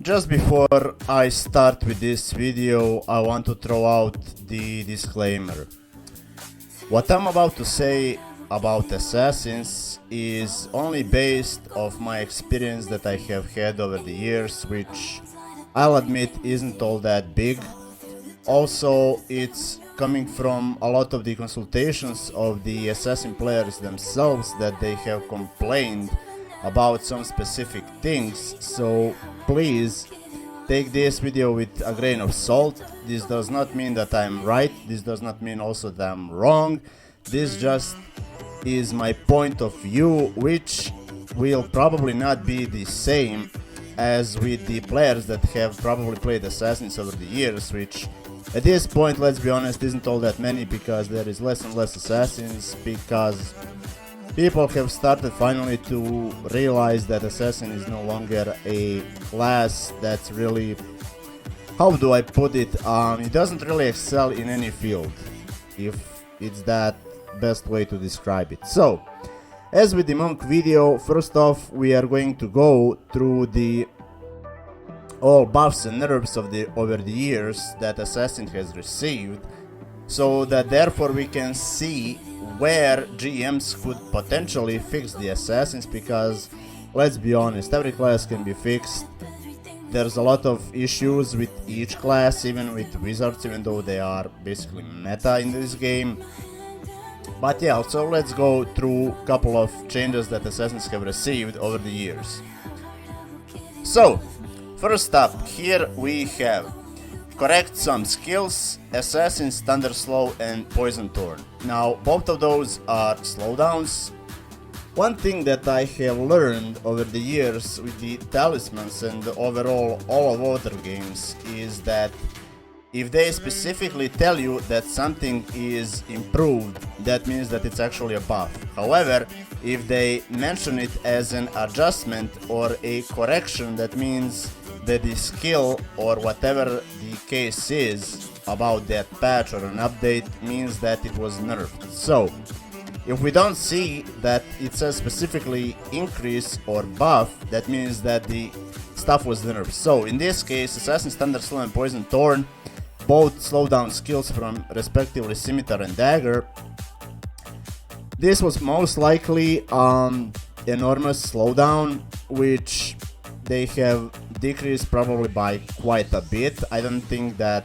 Just before I start with this video, I want to throw out the disclaimer. What I'm about to say about assassins is only based off my experience that I have had over the years, which I'll admit isn't all that big. Also, it's coming from a lot of the consultations of the assassin players themselves that they have complained about some specific things, so please take this video with a grain of salt. This does not mean that I'm right, this does not mean also that I'm wrong. This just is my point of view, which will probably not be the same as with the players that have probably played assassins over the years, which at this point, let's be honest, isn't all that many, because there is less and less assassins, because people have started finally to realize that assassin is no longer a class that's really, how do I put it, it doesn't really excel in any field, if it's that best way to describe it. So, as with the monk video, first off we are going to go through the all buffs and nerfs of over the years that assassin has received, so that therefore we can see where GMs could potentially fix the assassins, because let's be honest, every class can be fixed. There's a lot of issues with each class, even with wizards, even though they are basically meta in this game. But yeah, so let's go through a couple of changes that assassins have received over the years. So, first up, here we have correct some skills, Assassin's Thunder Slow and Poison Thorn. Now, both of those are slowdowns. One thing that I have learned over the years with the talismans and overall all of other games is that if they specifically tell you that something is improved, that means that it's actually a buff. However, if they mention it as an adjustment or a correction, that means that the skill or whatever the case is about that patch or an update means that it was nerfed. So, if we don't see that it says specifically increase or buff, that means that the stuff was nerfed. So, in this case, Assassin's Thunder Slow and Poison Thorn, both slowdown skills from respectively Scimitar and Dagger. This was most likely enormous slowdown, which they have decreased probably by quite a bit. I don't think that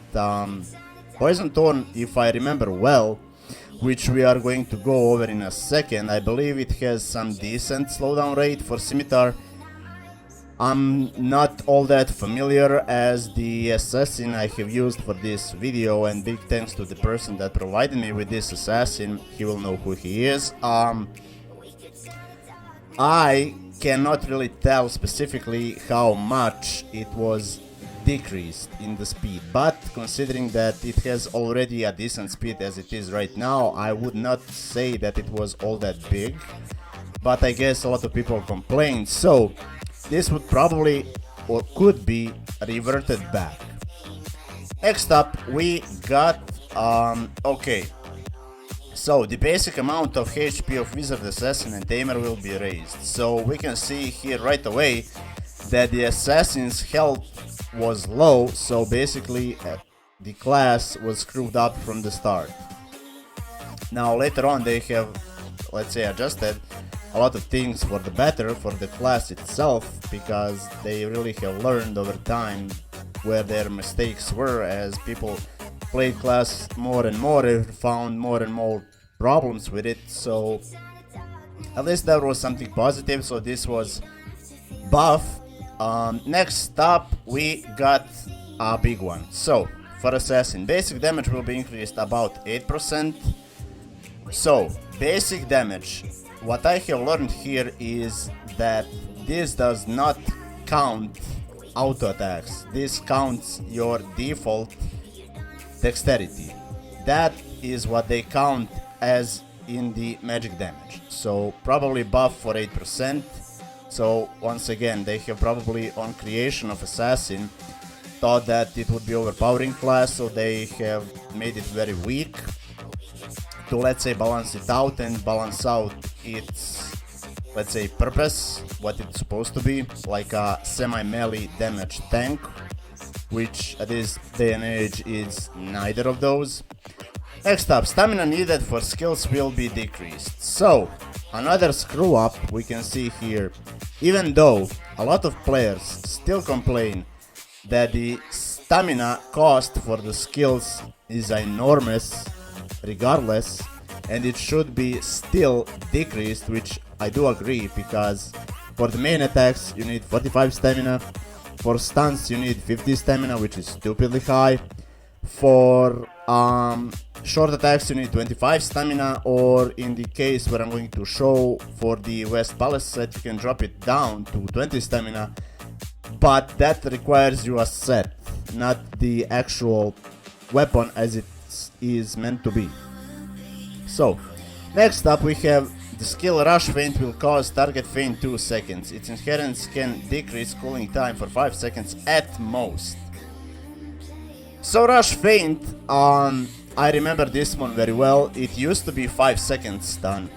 Poison Thorn, if I remember well, which we are going to go over in a second, I believe it has some decent slowdown rate for Scimitar. I'm not all that familiar as the assassin I have used for this video, and big thanks to the person that provided me with this assassin, he will know who he is. I cannot really tell specifically how much it was decreased in the speed, but considering that it has already a decent speed as it is right now, I would not say that it was all that big, but I guess a lot of people complained, so this would probably or could be reverted back. Next up we got okay, so the basic amount of HP of Wizard, Assassin and Tamer will be raised. So we can see here right away that the Assassin's health was low, so basically the class was screwed up from the start. Now later on they have, let's say, adjusted a lot of things for the better for the class itself, because they really have learned over time where their mistakes were. As people played class more and more, they found more and more problems with it, so at least that was something positive. So this was buff. Next up we got a big one. So for assassin, basic damage will be increased about 8%. So basic damage, what I have learned here is that this does not count auto attacks. This counts your default dexterity. That is what they count as in the magic damage. So probably buff for 8%. So once again, they have probably on creation of assassin thought that it would be overpowering class, so they have made it very weak to, let's say, balance it out and balance out its let's say, purpose, what it's supposed to be, like a semi-melee damage tank, which at this day and age is neither of those. Next up, stamina needed for skills will be decreased. So, another screw up we can see here. Even though a lot of players still complain that the stamina cost for the skills is enormous regardless, and it should be still decreased, which I do agree, because for the main attacks you need 45 stamina, for stuns you need 50 stamina, which is stupidly high, for short attacks you need 25 stamina, or in the case where I'm going to show for the West Palace set, you can drop it down to 20 stamina, but that requires you a set, not the actual weapon as it is meant to be. So, next up we have the skill Rush Feint will cause target feint 2 seconds. Its inherence can decrease cooling time for 5 seconds at most. So Rush Feint, I remember this one very well. It used to be 5 seconds stun.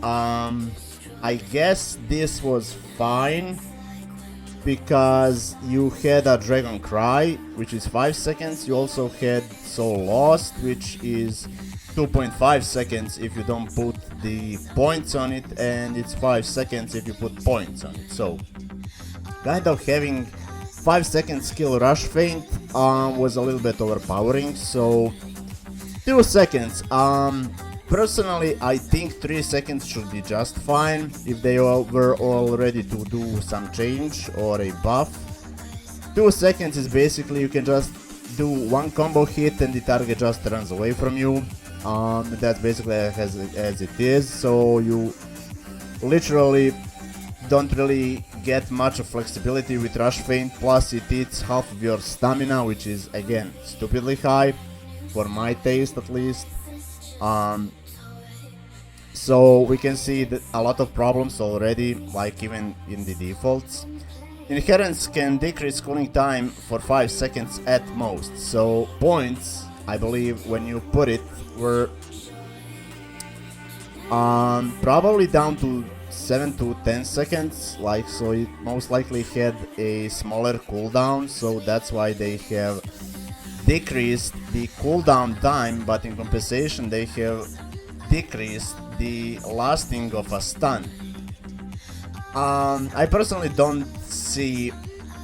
I guess this was fine because you had a Dragon Cry, which is 5 seconds. You also had Soul Lost, which is 2.5 seconds if you don't put the points on it, and it's 5 seconds if you put points on it. So, kind of having 5 second skill Rush Feint was a little bit overpowering, so 2 seconds. Personally, I think 3 seconds should be just fine if they were all ready to do some change or a buff. 2 seconds is basically you can just do one combo hit and the target just runs away from you. That's basically as it is, so you literally don't really get much of flexibility with Rush Feint, plus it eats half of your stamina, which is again stupidly high, for my taste at least. So we can see that a lot of problems already, like even in the defaults. Inherence can decrease cooling time for 5 seconds at most, so points, I believe, when you put it, were probably down to 7 to 10 seconds, like, so it most likely had a smaller cooldown, so that's why they have decreased the cooldown time, but in compensation they have decreased the lasting of a stun. I personally don't see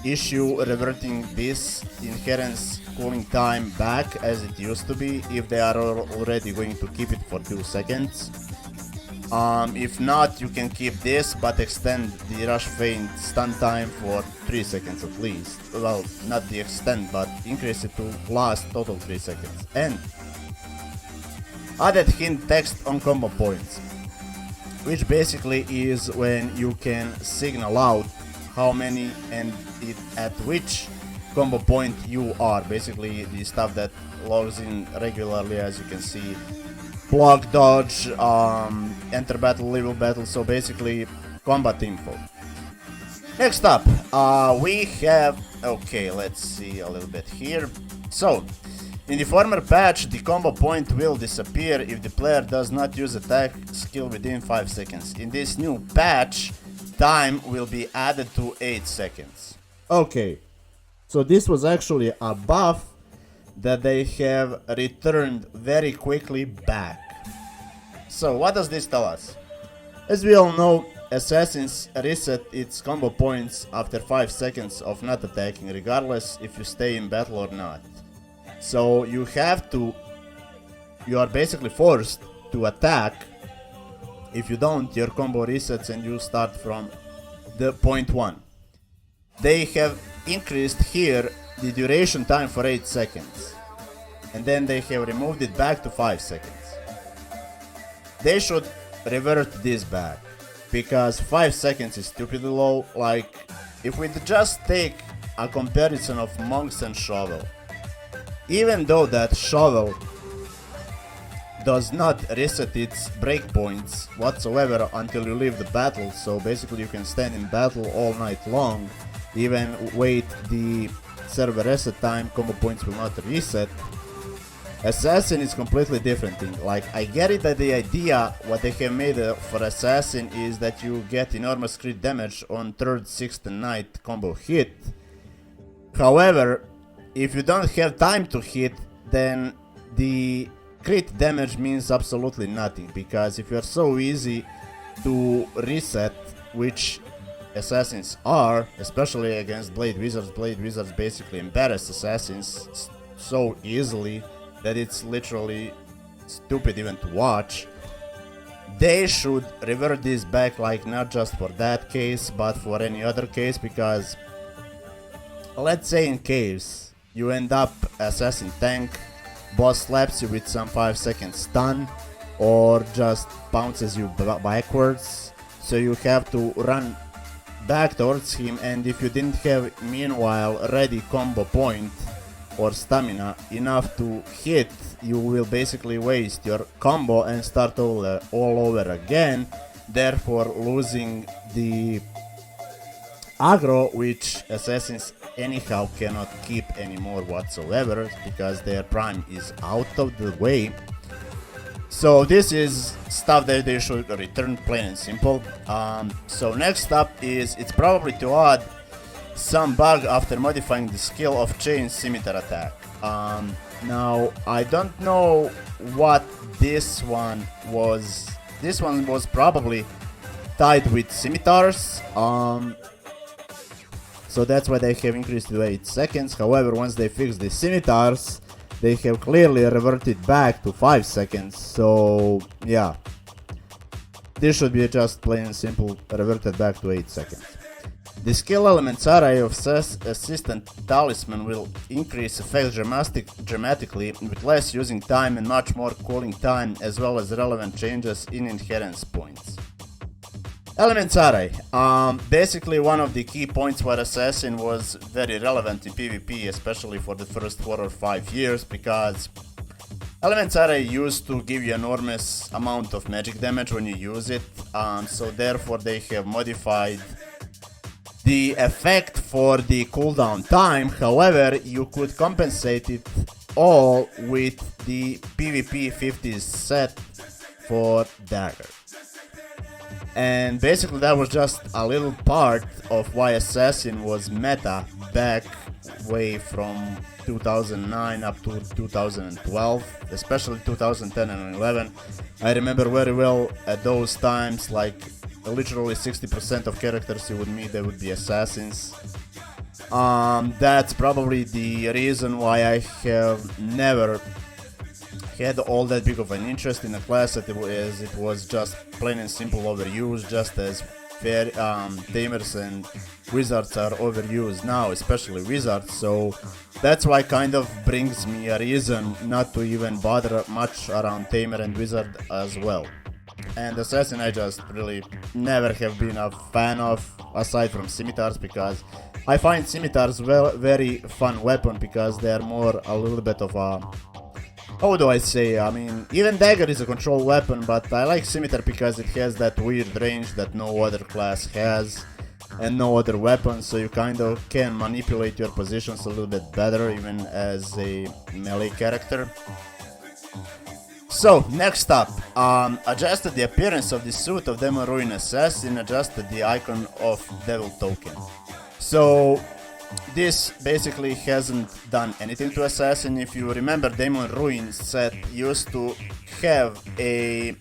issue reverting this inherence cooling time back as it used to be if they are already going to keep it for 2 seconds. If not, you can keep this but extend the Rush Feint stun time for 3 seconds at least. Well, not the extend, but increase it to last total 3 seconds. And added hint text on combo points, which basically is when you can signal out how many and at which combo point you are. Basically the stuff that logs in regularly, as you can see, block, dodge, enter battle, leave battle, so basically combat info. Next up, we have, okay, let's see a little bit here. So, in the former patch, the combo point will disappear if the player does not use attack skill within 5 seconds. In this new patch, time will be added to 8 seconds. Okay, so this was actually a buff that they have returned very quickly back. So what does this tell us? As we all know, assassins reset its combo points after 5 seconds of not attacking, regardless if you stay in battle or not. So you are basically forced to attack. If you don't, your combo resets and you start from the point 1. They have increased here the duration time for 8 seconds, and then they have removed it back to 5 seconds. They should revert this back, because 5 seconds is stupidly low. Like, if we just take a comparison of Monks and Shovel, even though that Shovel does not reset its breakpoints whatsoever until you leave the battle, so basically you can stand in battle all night long, even wait the server reset time, combo points will not reset. Assassin is completely different thing. Like, I get it that the idea what they have made for Assassin is that you get enormous crit damage on 3rd, 6th and 9th combo hit. However, if you don't have time to hit, then the crit damage means absolutely nothing, because if you're so easy to reset, which assassins are, especially against Blade Wizards basically embarrass assassins so easily that it's literally stupid even to watch. They should revert this back, like, not just for that case, but for any other case, because let's say in caves you end up assassin tank, boss slaps you with some 5-second stun, or just bounces you backwards, so you have to run back towards him, and if you didn't have meanwhile ready combo point or stamina enough to hit, you will basically waste your combo and start all over again, therefore losing the aggro, which assassins anyhow cannot keep anymore whatsoever, because their prime is out of the way. So this is stuff that they should return, plain and simple. So next up is, it's probably to add some bug after modifying the skill of chain scimitar attack. Now I don't know what this one was. This one was probably tied with scimitars. So that's why they have increased to 8 seconds. However, once they fix the scimitars, they have clearly reverted back to 5 seconds. So yeah, this should be just plain and simple reverted back to 8 seconds. The skill elements array of assistant talisman will increase effect dramatically with less using time and much more cooling time, as well as relevant changes in inherence points. Elements array. Basically one of the key points where assassin was very relevant in PvP, especially for the first 4 or 5 years, because elements array used to give you enormous amount of magic damage when you use it, so therefore they have modified the effect for the cooldown time. However, you could compensate it all with the PvP 50s set for dagger. And basically that was just a little part of why assassin was meta back way from 2009 up to 2012, especially 2010 and 11. I remember very well at those times, like literally 60% of characters you would meet, they would be assassins. That's probably the reason why I have never had all that big of an interest in a class, as it was just plain and simple overused, just as tamers and wizards are overused now, especially wizards. So that's why kind of brings me a reason not to even bother much around tamer and wizard as well. And assassin I just really never have been a fan of, aside from scimitars, because I find scimitars very fun weapon, because they are more a little bit of a, how do I say, I mean, even dagger is a control weapon, but I like scimitar because it has that weird range that no other class has and no other weapon, so you kind of can manipulate your positions a little bit better even as a melee character. So, next up, adjusted the appearance of the suit of Demon Ruin Assassin, adjusted the icon of Devil Token. So, this basically hasn't done anything to Assassin. If you remember, Demon Ruin set used to have a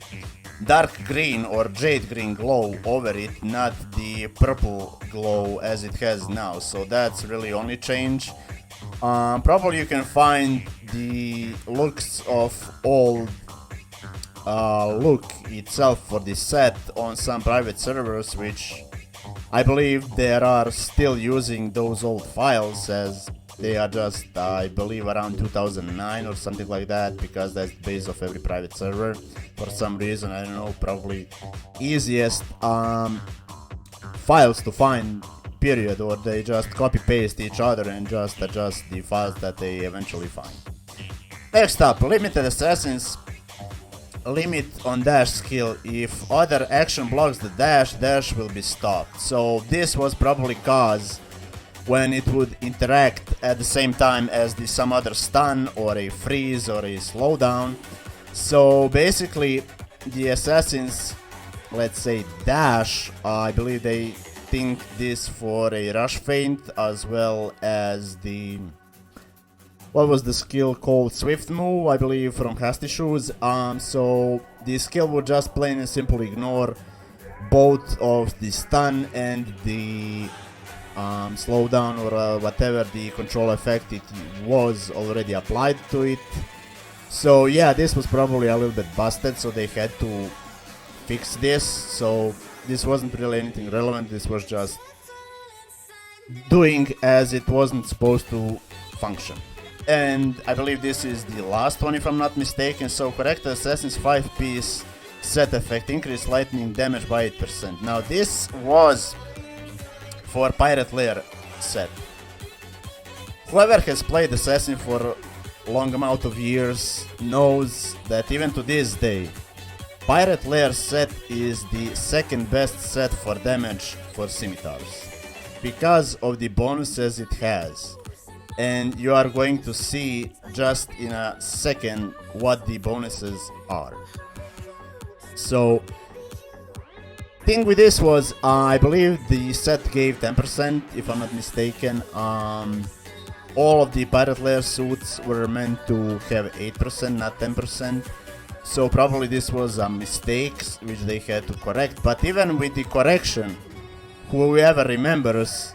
dark green or jade green glow over it, not the purple glow as it has now. So that's really only change. Probably you can find the looks of old look itself for this set on some private servers, which I believe they are still using those old files, as they are just, I believe, around 2009 or something like that, because that's the base of every private server. For some reason, I don't know, probably easiest files to find, period, or they just copy paste each other and just adjust the files that they eventually find. Next up, limited assassins. Limit on dash skill. If other action blocks the dash, dash will be stopped. So this was probably cause when it would interact at the same time as some other stun or a freeze or a slowdown. So basically the assassins, let's say dash, I believe they think this for a rush feint, as well as the, what was the skill called, swift move, I believe, from hasty shoes. So the skill would just plain and simply ignore both of the stun and the slowdown, or whatever the control effect it was already applied to it. So yeah, this was probably a little bit busted, so they had to fix this. So this wasn't really anything relevant, this was just doing as it wasn't supposed to function. And I believe this is the last one if I'm not mistaken. So correct Assassin's 5-piece set effect, increase lightning damage by 8%. Now this was for Pirate Lair set. Whoever has played Assassin for a long amount of years knows that even to this day, Pirate Lair set is the second best set for damage for scimitars, because of the bonuses it has. And you are going to see just in a second what the bonuses are. So thing with this was, I believe the set gave 10% if I'm not mistaken. All of the Pirate Lair suits were meant to have 8%, not 10%. So probably this was a mistake which they had to correct. But even with the correction, whoever remembers,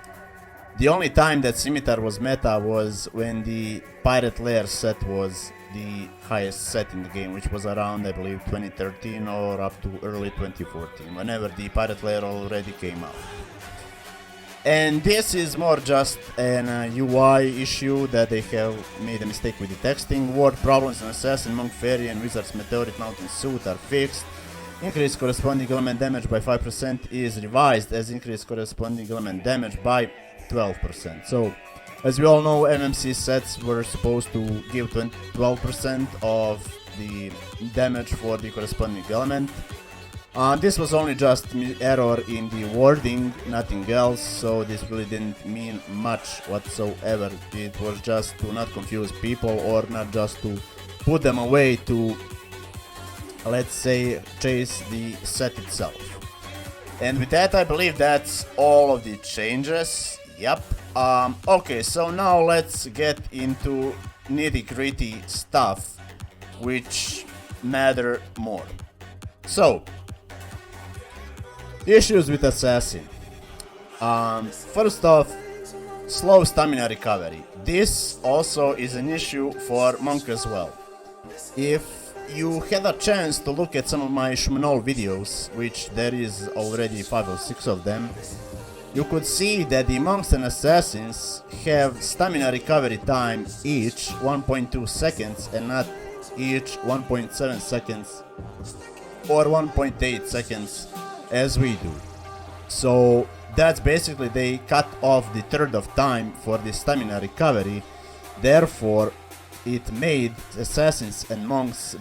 the only time that Scimitar was meta was when the Pirate Lair set was the highest set in the game, which was around, I believe, 2013 or up to early 2014, whenever the Pirate Lair already came out. And this is more just an UI issue that they have made a mistake with the texting. Word problems in Assassin, Monk, Fairy, and Wizard's Meteorite Mountain suit are fixed. Increase corresponding element damage by 5% is revised as increase corresponding element damage by 12%. So, as we all know, MMC sets were supposed to give 12% of the damage for the corresponding element. This was only just error in the wording, nothing else, so this really didn't mean much whatsoever. It was just to not confuse people, or not just to put them away to, let's say, chase the set itself. And with that, I believe that's all of the changes. Yep. Okay, so now let's get into nitty-gritty stuff which matter more. So, issues with Assassin. First off, slow stamina recovery. This also is an issue for Monk as well. If you had a chance to look at some of my Shumanol videos, which there is already 5 or 6 of them, you could see that the Monks and Assassins have stamina recovery time each 1.2 seconds and not each 1.7 seconds or 1.8 seconds as we do. So that's basically they cut off the third of time for the stamina recovery. Therefore, it made Assassins and Monks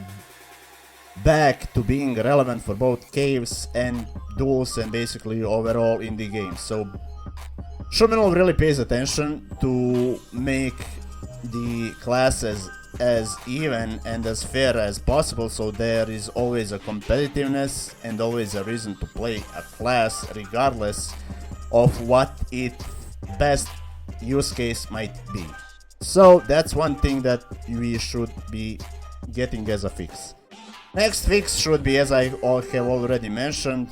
back to being relevant for both caves and duels and basically overall in the game. So Shumanol really pays attention to make the classes as even and as fair as possible, so there is always a competitiveness and always a reason to play a class regardless of what its best use case might be. So that's one thing that we should be getting as a fix. Next fix should be, as I have already mentioned,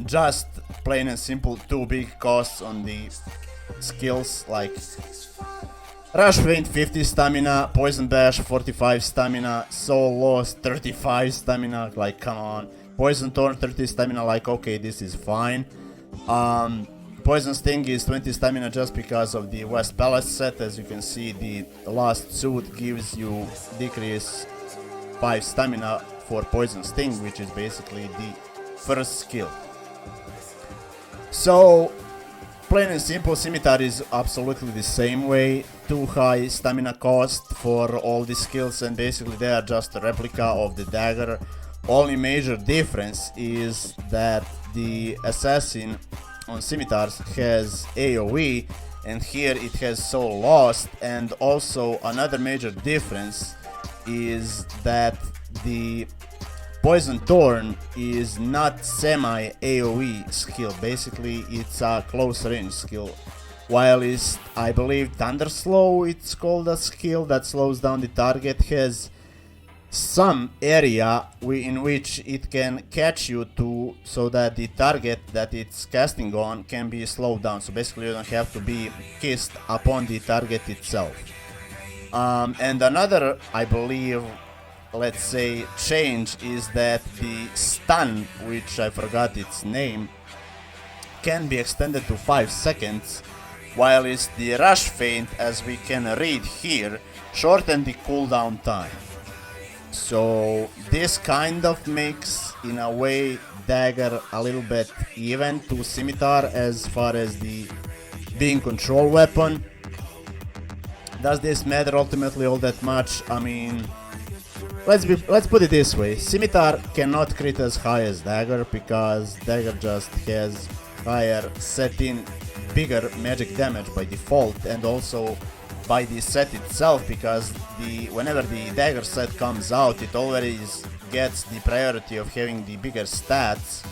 just plain and simple 2 big costs on the skills, like Rush Feint 50 stamina, Poison Bash 45 stamina, Soul Loss 35 stamina, like come on. Poison Thorn 30 stamina, like okay, this is fine. Poison Sting is 20 stamina just because of the West Palace set. As you can see, the last suit gives you decrease 5 stamina for Poison Sting, which is basically the first skill. So, plain and simple, Scimitar is absolutely the same way. 2 high stamina cost for all the skills, and basically they are just a replica of the dagger. Only major difference is that the assassin on Scimitars has AoE, and here it has so lost. And also another major difference is that the Poison Thorn is not semi AoE skill, basically it's a close range skill, while is, I believe, Thunder Slow, it's called a skill that slows down the target, has some area in which it can catch you to, so that the target that it's casting on can be slowed down, so basically you don't have to be kissed upon the target itself. And another, I believe, let's say, change is that the stun, which I forgot its name, can be extended to 5 seconds, while is the rush feint, as we can read here, shorten the cooldown time. So this kind of makes, in a way, Dagger a little bit even to Scimitar as far as the being control weapon. Does this matter ultimately all that much? I mean, let's put it this way. Scimitar cannot crit as high as Dagger because Dagger just has higher set-in, bigger magic damage by default, and also by the set itself, because whenever the Dagger set comes out, it always gets the priority of having the bigger stats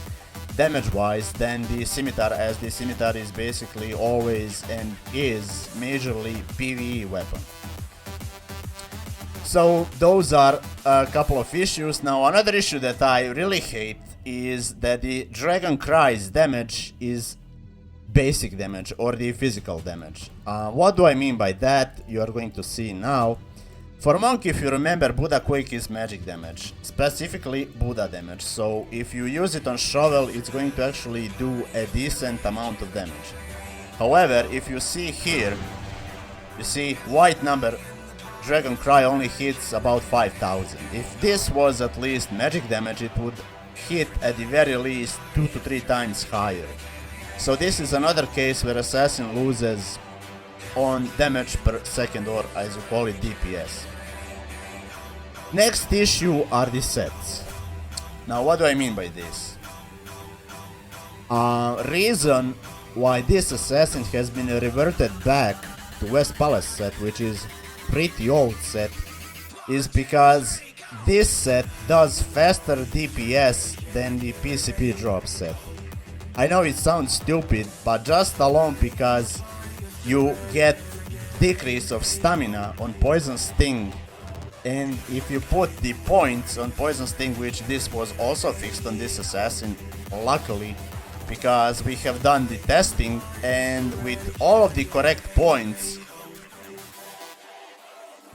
damage-wise than the Scimitar, as the Scimitar is basically always and is majorly PvE weapon. So those are a couple of issues. Now another issue that I really hate is that the Dragon Cry's damage is basic damage or the physical damage. What do I mean by that? You are going to see now. For Monk, if you remember, Buddha Quake is magic damage, specifically Buddha damage. So if you use it on Shovel, it's going to actually do a decent amount of damage. However, if you see here, you see white number, Dragon Cry only hits about 5000. If this was at least magic damage, it would hit at the very least 2 to 3 times higher. So this is another case where Assassin loses on damage per second, or as you call it, DPS. Next issue are the sets. Now what do I mean by this? Reason why this Assassin has been reverted back to West Palace set, which is pretty old set, is because this set does faster DPS than the PCP drop set. I know it sounds stupid, but just alone because you get decrease of stamina on Poison Sting, and if you put the points on Poison Sting, which this was also fixed on this Assassin, luckily, because we have done the testing, and with all of the correct points,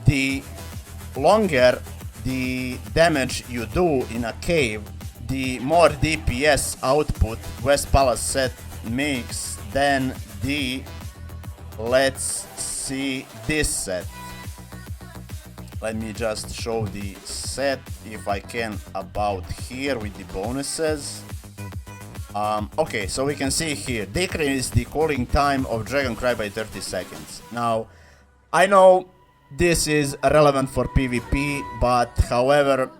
the longer the damage you do in a cave, the more DPS output West Palace set makes than the, let's see, this set. Let me just show the set if I can about here with the bonuses. Okay, so we can see here, decrease the cooling time of Dragon Cry by 30 seconds. Now, I know this is relevant for PvP, but however,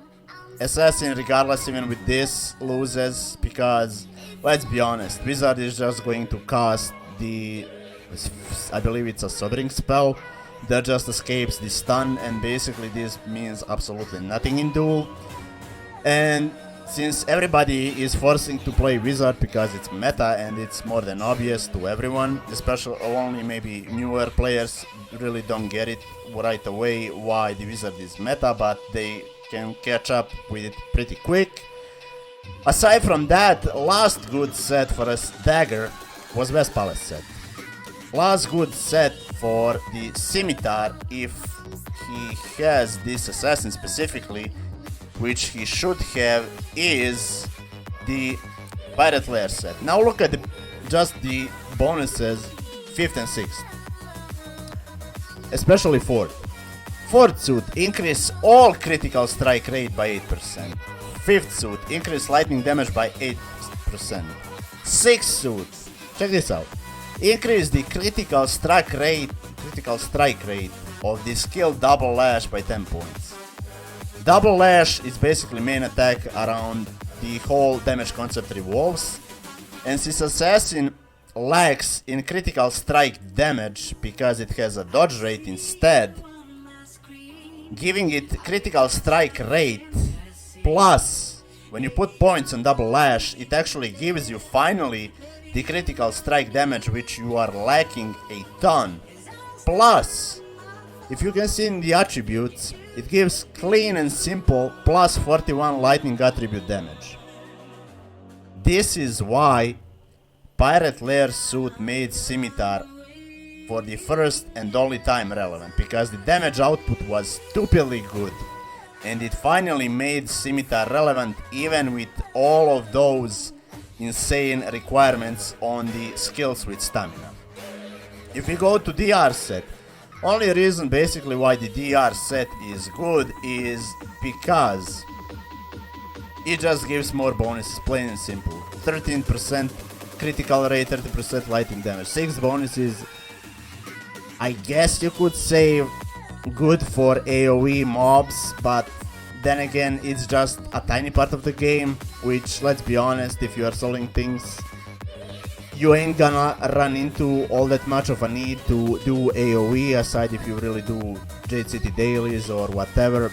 Assassin, regardless, even with this, loses because, let's be honest, Wizard is just going to cast the, I believe it's a Sothering spell that just escapes the stun, and basically this means absolutely nothing in duel. And since everybody is forcing to play Wizard because it's meta and it's more than obvious to everyone, especially only maybe newer players really don't get it right away why the Wizard is meta, but they can catch up with it pretty quick. Aside from that, last good set for a Dagger was West Palace set. Last good set for the Scimitar, if he has this Assassin specifically, which he should have, is the Pirate Lair set. Now look at just the bonuses 5th and 6th. Especially 4th. 4th suit, increase all critical strike rate by 8%. 5th suit, increase lightning damage by 8%. 6th suit, check this out. Increase the critical strike rate of the skill Double Lash by 10 points. Double Lash is basically main attack around the whole damage concept revolves, and since Assassin lacks in critical strike damage because it has a dodge rate instead, giving it critical strike rate plus when you put points on double lash, it actually gives you finally the critical strike damage which you are lacking a ton. Plus, if you can see in the attributes, it gives clean and simple plus 41 lightning attribute damage. This is why Pirate Lair suit made Scimitar for the first and only time relevant, because the damage output was stupidly good and it finally made Scimitar relevant even with all of those insane requirements on the skills with stamina. If we go to DR set, only reason basically why the DR set is good is because it just gives more bonuses, plain and simple. 13% critical rate, 30% lightning damage, 6 bonuses. I guess you could say good for AoE mobs, but then again it's just a tiny part of the game, which, let's be honest, if you are selling things, you ain't gonna run into all that much of a need to do AoE, aside if you really do Jade City dailies or whatever,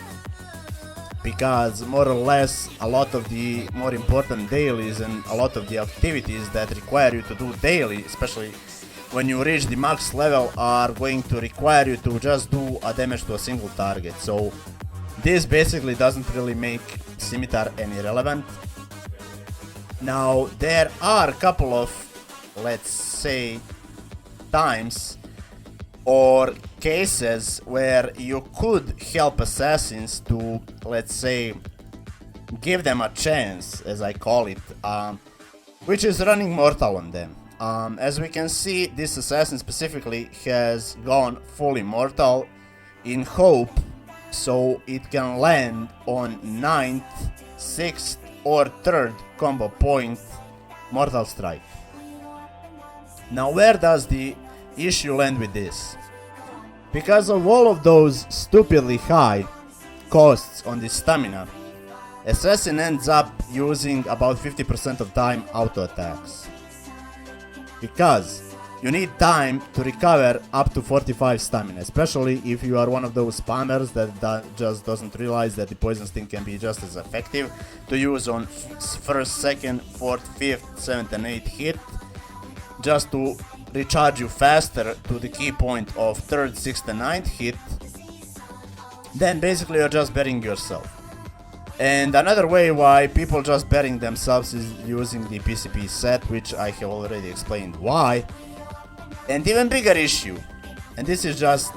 because more or less a lot of the more important dailies and a lot of the activities that require you to do daily, especially when you reach the max level, are going to require you to just do a damage to a single target. So this basically doesn't really make Scimitar any relevant. Now there are a couple of, let's say, times or cases where you could help assassins to, let's say, give them a chance, as I call it, which is running mortal on them. As we can see, this assassin specifically has gone fully mortal in hope, so it can land on 9th, 6th or 3rd combo point mortal strike. Now where does the issue land with this? Because of all of those stupidly high costs on the stamina, assassin ends up using about 50% of time auto attacks. Because you need time to recover up to 45 stamina, especially if you are one of those spammers that just doesn't realize that the poison sting can be just as effective to use on 1st, 2nd, 4th, 5th, 7th and 8th hit, just to recharge you faster to the key point of 3rd, 6th and 9th hit. Then basically you're just burying yourself. And another way why people just burying themselves is using the PCP set, which I have already explained why. And even bigger issue, and this is just,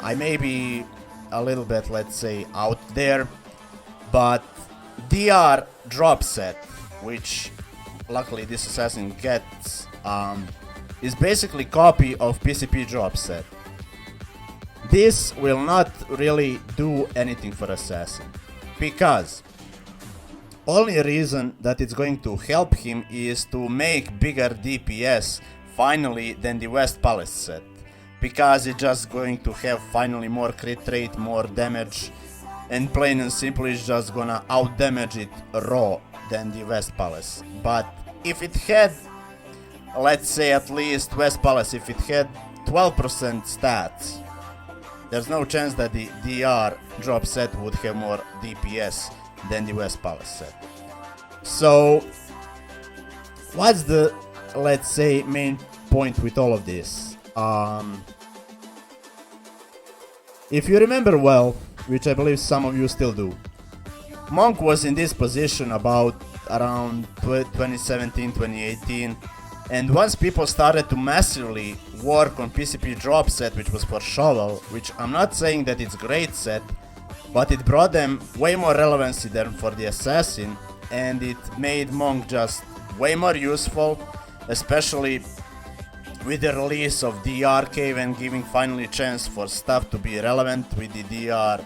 I may be a little bit, let's say, out there, but DR drop set, which luckily this assassin gets, is basically copy of PCP drop set. This will not really do anything for assassin, because only reason that it's going to help him is to make bigger DPS finally than the West Palace set, because it's just going to have finally more crit rate, more damage, and plain and simple it's just gonna out damage it raw than the West Palace. But if it had, let's say at least West Palace, if it had 12% stats, there's no chance that the DR drop set would have more DPS than the West Palace set. So what's the, let's say, main point with all of this? If you remember well, which I believe some of you still do, Monk was in this position about around 2017, 2018, and once people started to massively work on PCP drop set, which was for Shovel, which I'm not saying that it's great set, but it brought them way more relevancy than for the assassin, and it made Monk just way more useful, especially with the release of DR Cave and giving finally chance for stuff to be relevant with the DR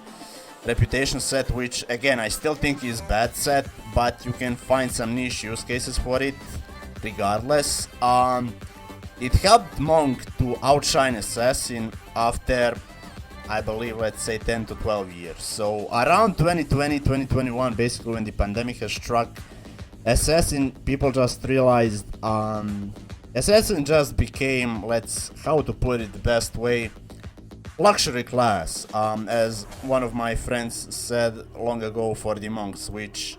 Reputation set, which again I still think is bad set, but you can find some niche use cases for it regardless. It helped Monk to outshine Assassin after, I believe, let's say 10 to 12 years. So around 2020, 2021, basically when the pandemic has struck, Assassin, people just realized Assassin just became, how to put it the best way, luxury class, as one of my friends said long ago for the monks, which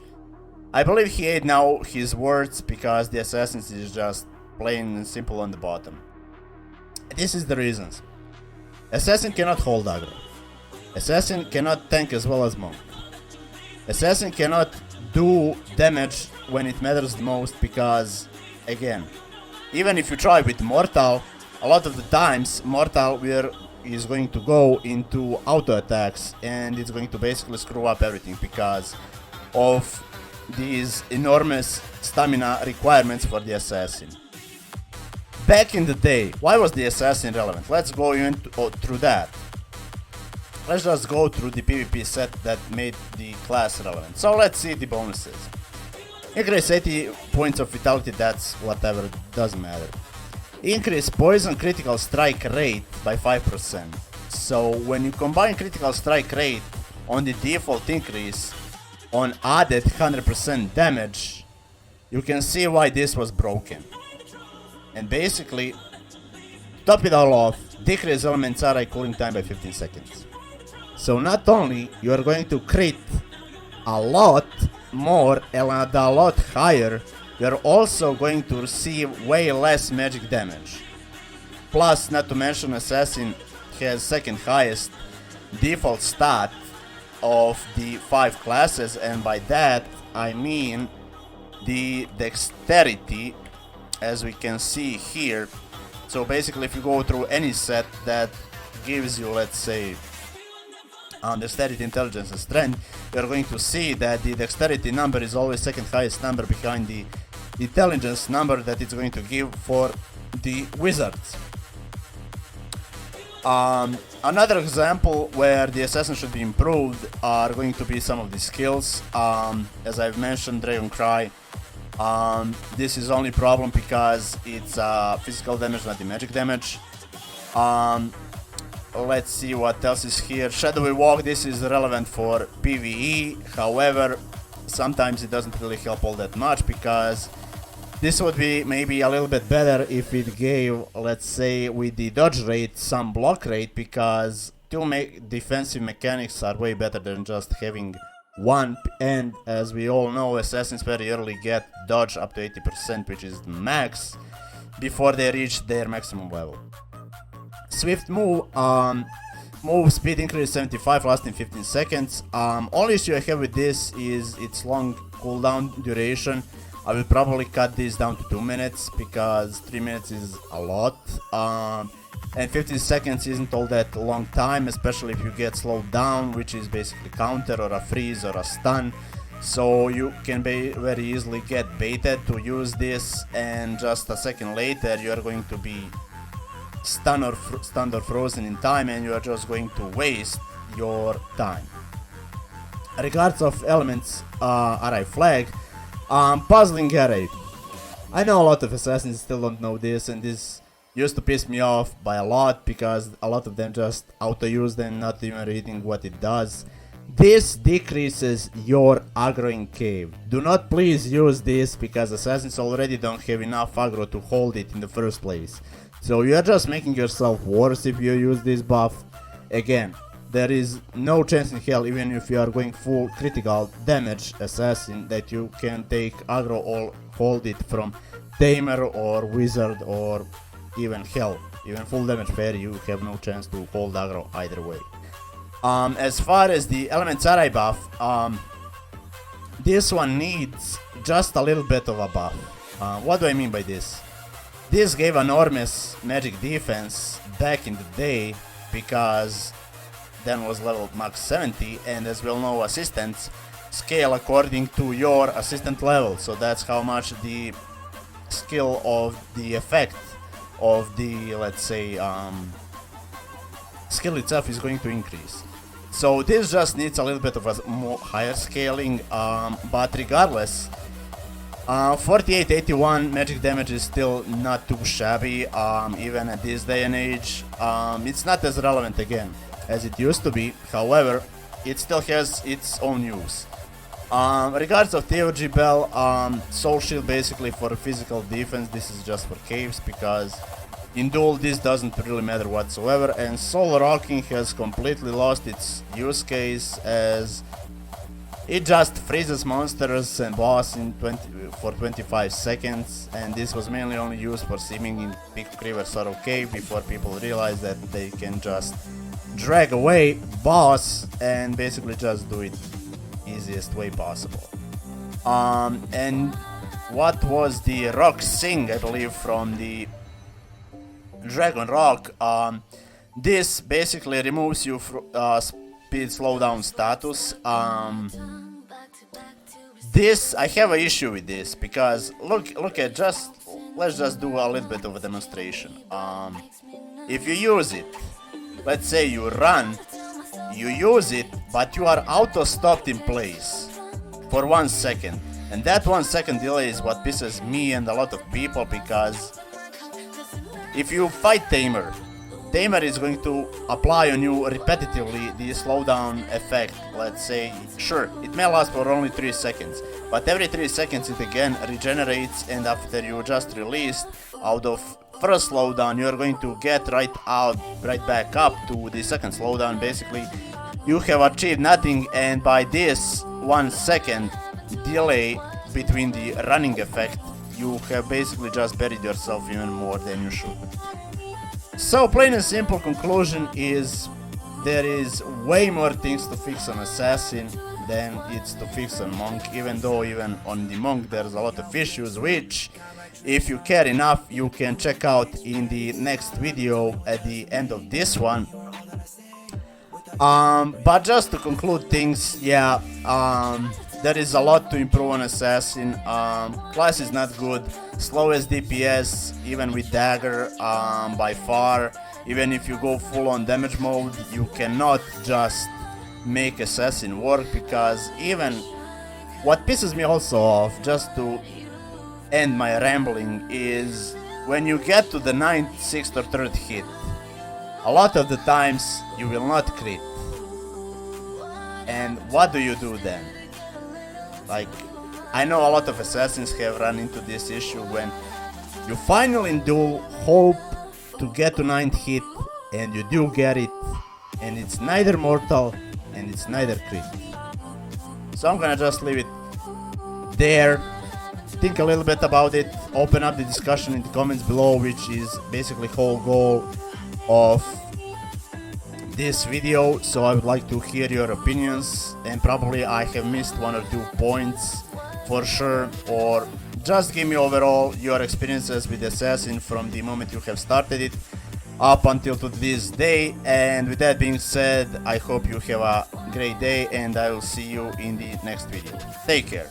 I believe he ate now his words, because the assassins is just plain and simple on the bottom. This is the reasons. Assassin cannot hold aggro. Assassin cannot tank as well as monk. Assassin cannot do damage when it matters the most, because, again, even if you try with Mortal, a lot of the times Mortal is going to go into auto attacks, and it's going to basically screw up everything because of these enormous stamina requirements for the assassin. Back in the day, why was the assassin relevant? Let's go through that. Let's just go through the PvP set that made the class relevant. So let's see the bonuses. Increase 80 points of vitality, that's whatever, doesn't matter. Increase poison critical strike rate by 5%. So when you combine critical strike rate on the default increase on added 100% damage, you can see why this was broken. And basically, top it all off, decrease elements RI cooling time by 15 seconds. So not only you are going to crit a lot more and a lot higher, you are also going to receive way less magic damage. Plus, not to mention, Assassin has second highest default stat of the 5 classes, and by that I mean the dexterity, as we can see here. So basically, if you go through any set that gives you, let's say, dexterity, intelligence and strength, you're going to see that the dexterity number is always second highest number behind the intelligence number that it's going to give for the wizards. Another example where the assassin should be improved are going to be some of the skills. As I've mentioned, Dragon Cry. This is only problem because it's physical damage, not the magic damage. Let's see what else is here. Shadowy Walk, this is relevant for PvE. However, sometimes it doesn't really help all that much, because this would be maybe a little bit better if it gave, let's say, with the dodge rate, some block rate, because defensive mechanics are way better than just having one. And as we all know, assassins very early get dodge up to 80%, which is the max, before they reach their maximum level. Swift move, move speed increase 75, lasting 15 seconds. Only issue I have with this is its long cooldown duration. I will probably cut this down to 2 minutes, because 3 minutes is a lot. And 15 seconds isn't all that long time, especially if you get slowed down, which is basically counter or a freeze or a stun. So you can very easily get baited to use this, and just a second later you are going to be stunned or frozen in time, and you are just going to waste your time. Regards of elements RI flag, puzzling array. I know a lot of assassins still don't know this, and this used to piss me off by a lot, because a lot of them just auto-use them, not even reading what it does. This decreases your aggro in cave. Do not please use this, because assassins already don't have enough aggro to hold it in the first place. So you are just making yourself worse if you use this buff. Again, there is no chance in hell, even if you are going full critical damage assassin, that you can take aggro or hold it from tamer or wizard, or even hell, even full damage fairy, you have no chance to hold aggro either way. As far as the elements RI buff, this one needs just a little bit of a buff. What do I mean by this? This gave enormous magic defense back in the day, because then was level max 70, and as we all know, assistants scale according to your assistant level, so that's how much the skill of the effect of the, let's say, skill itself is going to increase. So this just needs a little bit of a more higher scaling, but regardless, 4881 magic damage is still not too shabby, even at this day and age. It's not as relevant again as it used to be, however, it still has its own use. Regards of TOG Bell, Soul Shield basically for physical defense. This is just for caves because in duel this doesn't really matter whatsoever. And Soul Rocking has completely lost its use case as it just freezes monsters and boss for 25 seconds, and this was mainly only used for simming in Big River sort of cave before people realize that they can just drag away boss and basically just do it easiest way possible. And what was the rock sing, I believe, from the Dragon Rock, this basically removes you from speed slowdown status. This, I have an issue with this because look at let's just do a little bit of a demonstration. If you use it, let's say you run, you use it, but you are auto stopped in place for 1 second, and that 1 second delay is what pisses me and a lot of people, because if you fight Tamer is going to apply on you repetitively the slowdown effect. Let's say, sure, it may last for only 3 seconds, but every 3 seconds it again regenerates, and after you just released out of first slowdown, you are going to get right back up to the second slowdown. Basically, you have achieved nothing, and by this 1 second delay between the running effect, you have basically just buried yourself even more than you should. So plain and simple conclusion is there is way more things to fix on Assassin than it's to fix on Monk, even though even on the Monk there's a lot of issues, which if you care enough you can check out in the next video at the end of this one. But just to conclude things, yeah, there is a lot to improve on Assassin. Class is not good, slowest DPS even with dagger by far. Even if you go full on damage mode, you cannot just make Assassin work, because even what pisses me also off, just to end my rambling, is when you get to the 9th, 6th or 3rd hit, a lot of the times you will not crit. And what do you do then? Like, I know a lot of assassins have run into this issue when you finally do hope to get to 9th hit, and you do get it, and it's neither mortal and it's neither crit. So I'm gonna just leave it there. Think a little bit about it, open up the discussion in the comments below, which is basically whole goal of this video. So I would like to hear your opinions, and probably I have missed 1 or 2 points for sure, or just give me overall your experiences with Assassin from the moment you have started it up until to this day. And with that being said, I hope you have a great day, and I will see you in the next video. Take care.